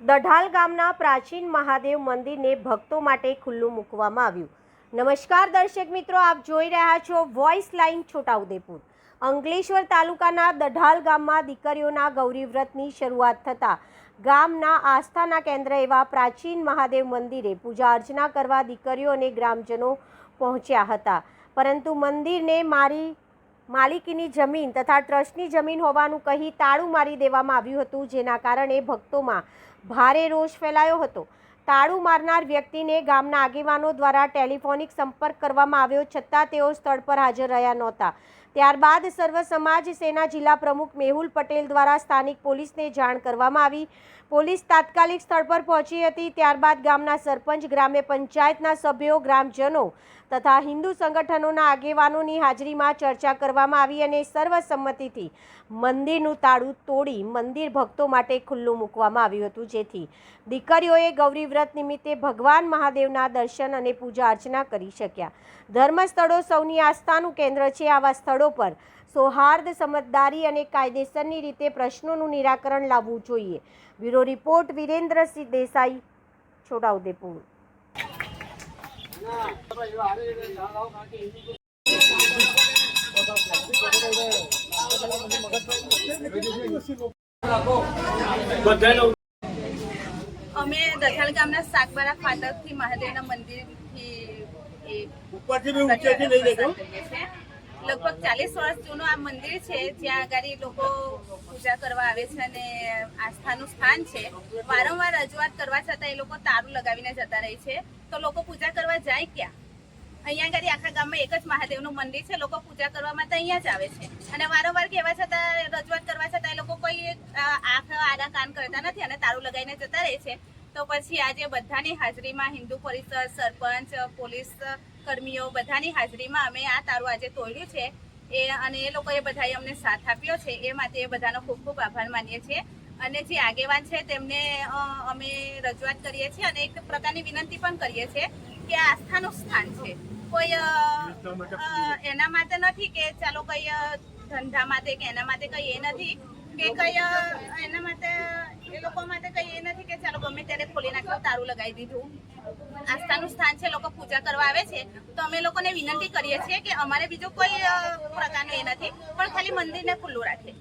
દઢાલ ગામના પ્રાચીન મહાદેવ મંદિરને ભક્તો માટે ખુલ્લું મૂકવામાં આવ્યું। નમસ્કાર દર્શક મિત્રો, આપ જોઈ રહ્યા છો વોઇસ લાઇન છોટાઉદેપુર। અંકલેશ્વર તાલુકાના દઢાલ ગામમાં દીકરીઓના ગૌરી વ્રતની શરૂઆત થતાં ગામના આસ્થાના કેન્દ્ર એવા પ્રાચીન મહાદેવ મંદિરે પૂજા અર્ચના કરવા દીકરીઓ અને ગ્રામજનો પહોંચ્યા હતા, પરંતુ મંદિરને માલિકીની જમીન તથા ટ્રસ્ટની જમીન હોવાનું કહી તાળું મારી દેવામાં આવ્યું હતું, જેના કારણે ભક્તોમાં ભારે રોષ ફેલાયો હતો। તાળું મારનાર વ્યક્તિને ગામના આગેવાનો દ્વારા ટેલિફોનિક સંપર્ક કરવામાં આવ્યો, છતાં તેઓ સ્થળ પર હાજર રહ્યા નહોતા। ત્યારબાદ સર્વ સમાજ સેના જિલ્લા પ્રમુખ મેહુલ પટેલ દ્વારા સ્થાનિક પોલીસને જાણ કરવામાં આવી। પોલીસ તાત્કાલિક સ્થળ પર પહોંચી હતી। ત્યારબાદ ગામના સરપંચ, ગ્રામ્ય પંચાયતના સભ્યો, ગ્રામજનો તથા હિન્દુ સંગઠનોના આગેવાનોની હાજરીમાં ચર્ચા કરવામાં આવી અને સર્વસંમતિથી મંદિરનું તાળું તોડી મંદિર ભક્તો માટે ખુલ્લું મૂકવામાં આવ્યું હતું, જેથી દીકરીઓએ ગૌરી વ્રત નિમિત્તે ભગવાન મહાદેવના દર્શન અને પૂજા અર્ચના કરી શક્યા। ધર્મસ્થળો સૌની આસ્થાનું કેન્દ્ર છે। આવા સ્થળો પર સૌહાર્દ, સમજદારી અને કાયદેસરની રીતે પ્રશ્નોનું નિરાકરણ લાવવું જોઈએ। Bureau report Virendrasinh Desai, Chhota Udepur. અમે દઢાલ ગામના સાગબારા ફાટકથી મહાદેવના મંદિરથી લગભગ 40 વર્ષ જૂનું આ મંદિર છે, જ્યાં આગળ લોકો પૂજા કરવા આવે છે અને આસ્થાનું સ્થાન છે। વારંવાર રજૂઆત કરવા છતાં એ લોકો તારું લગાવીને જતા રહે છે, તો લોકો પૂજા કરવા જાય ક્યાં? અહીંયા આગળ આખા ગામમાં એક જ મહાદેવનું મંદિર છે, લોકો પૂજા કરવા માટે અહીંયા જ આવે છે અને વારંવાર કહેવા છતાં, રજૂઆત કરવા છતાં એ લોકો કોઈ આંખ આડા કાન કરતા નથી અને તારું લગાવીને જતા રહે છે। તો પછી આજે બધાની હાજરીમાં હિન્દુ પરિષદ, સરપંચ, પોલીસ કર્મીઓ બધાની હાજરીમાં અમે આ તારું આજે તોડ્યું છે અને એ લોકોએ બધાએ અમને સાથ આપ્યો છે, એ માટે એ બધાનો ખૂબ ખૂબ આભાર માનીએ છીએ। અને જે આગેવાન છે તેમને અમે રજૂઆત કરીએ છીએ અને એક પ્રકારની વિનંતી પણ કરીએ છીએ કે આસ્થાનું સ્થાન છે, કોઈ એના માટે નથી કે ચાલો કઈ ધંધા માટે કે એના માટે કઈ એ નથી કે કઈ એના માટે એ લોકો માટે કઈ એ નથી કે ચાલો ગમે ત્યારે ખોલી નાખ્યું, તારું લગાવી દીધું। આસ્થાનું સ્થાન છે, લોકો પૂજા કરવા આવે છે, તો અમે લોકોને વિનંતી કરીએ છીએ કે અમારે બીજું કોઈ પ્રકારનું એ નથી, પણ ખાલી મંદિરને ખુલ્લું રાખે।